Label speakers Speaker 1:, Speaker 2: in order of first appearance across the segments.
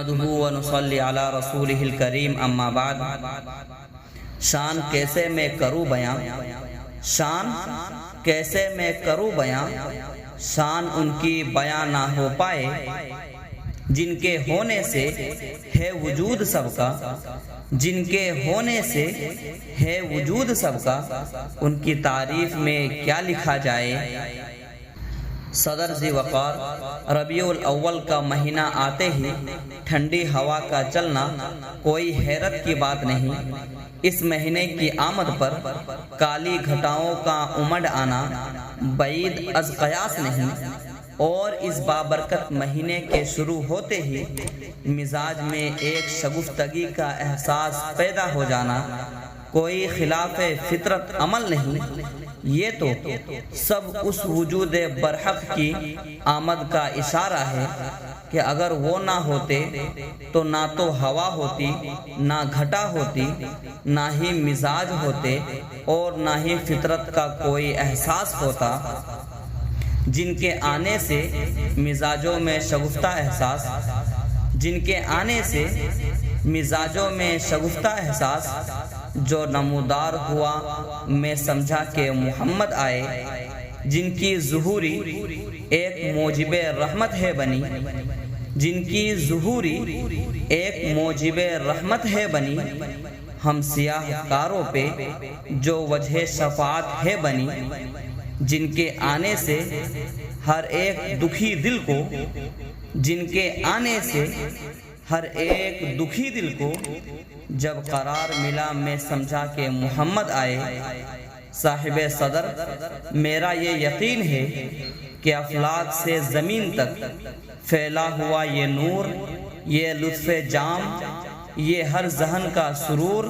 Speaker 1: نحمدہ ونصلی علی رسولہ الکریم اما بعد۔ شان کیسے میں کروں بیاں، شان کیسے میں کروں بیاں، شان ان کی بیاں نہ ہو پائے جن کے ہونے سے ہے وجود سب کا، جن کے ہونے سے ہے وجود سب کا، ان کی تعریف میں کیا لکھا جائے۔ صدر ذی وقار، ربیع الاول کا مہینہ آتے ہی ٹھنڈی ہوا کا چلنا کوئی حیرت کی بات نہیں۔ اس مہینے کی آمد پر کالی گھٹاؤں کا امڈ آنا بعید از قیاس نہیں، اور اس بابرکت مہینے کے شروع ہوتے ہی مزاج میں ایک شگفتگی کا احساس پیدا ہو جانا کوئی خلاف فطرت عمل نہیں۔ یہ تو سب اس وجود برحق کی آمد کا اشارہ ہے کہ اگر وہ نہ ہوتے تو نہ تو ہوا ہوتی، نہ گھٹا ہوتی، نہ ہی مزاج ہوتے، اور نہ ہی فطرت کا کوئی احساس ہوتا۔ جن کے آنے سے مزاجوں میں شگفتہ احساس، جن کے آنے سے مزاجوں میں شگفتہ احساس جو نمودار ہوا، میں سمجھا کہ محمد آئے، جن کی ظہوری ایک موجب رحمت ہے بنی، جن کی ظہوری ایک موجب رحمت ہے بنی، ہم سیاہ کاروں پہ جو وجہ شفاعت ہے بنی، جن کے آنے سے ہر ایک دکھی دل کو، جن کے آنے سے ہر ایک دکھی دل کو جب قرار ملا، میں سمجھا کہ محمد آئے۔ صاحب صدر، میرا یہ یقین ہے کہ افلاک سے زمین تک پھیلا ہوا یہ نور، یہ لطف جام، یہ ہر ذہن کا سرور،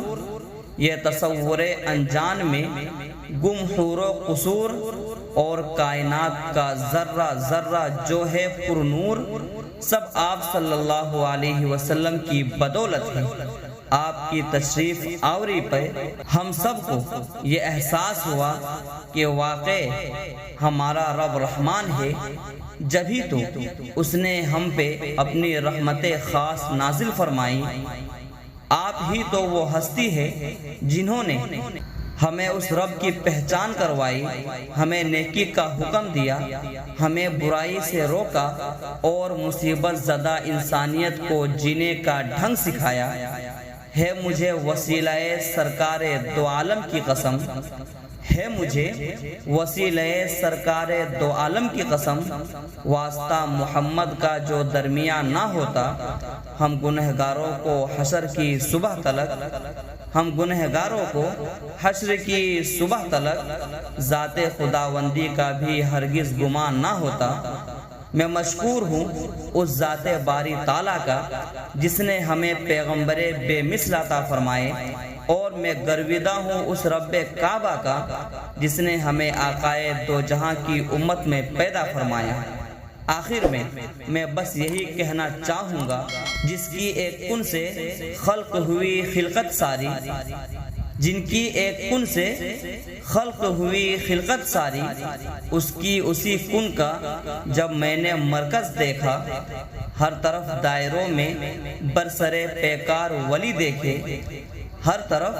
Speaker 1: یہ تصور انجان میں گم حور و قصور، اور کائنات کا ذرہ ذرہ جو ہے پر نور، سب آپ صلی اللہ علیہ وسلم کی بدولت ہے۔ آپ کی تشریف آوری پہ ہم سب کو یہ احساس ہوا کہ واقع ہمارا رب رحمان ہے، جبھی تو اس نے ہم پہ اپنی رحمت خاص نازل فرمائی۔ آپ ہی تو وہ ہستی ہے جنہوں نے ہمیں اس رب کی پہچان کروائی، ہمیں نیکی کا حکم دیا، ہمیں برائی سے روکا، اور مصیبت زدہ انسانیت کو جینے کا ڈھنگ سکھایا۔ ہے مجھے وسیلہ سرکار دو عالم کی قسم، ہے مجھے وسیلہ سرکار دو عالم کی قسم، واسطہ محمد کا جو درمیان نہ ہوتا، ہم گنہگاروں کو حشر کی صبح تلک، ہم گنہگاروں کو حشر کی صبح تلک ذات خداوندی کا بھی ہرگز گمان نہ ہوتا۔ میں مشکور ہوں اس ذات باری تعالیٰ کا جس نے ہمیں پیغمبر بے مثل عطا فرمائے، اور میں گرویدہ ہوں اس رب کعبہ کا جس نے ہمیں آقائے دو جہاں کی امت میں پیدا فرمایا۔ آخر میں بس یہی کہنا چاہوں گا، جس کی ایک کن سے خلق ہوئی خلقت ساری، جن کی ایک کن سے خلق ہوئی خلقت ساری، اس کی اسی کن کا جب میں نے مرکز دیکھا، ہر طرف دائروں میں برسرے پیکار ولی دیکھے، ہر طرف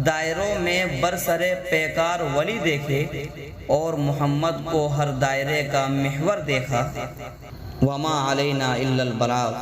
Speaker 1: دائروں میں برسرے پیکار ولی دیکھے، اور محمد کو ہر دائرے کا محور دیکھا۔ وما علینا الا البلاغ۔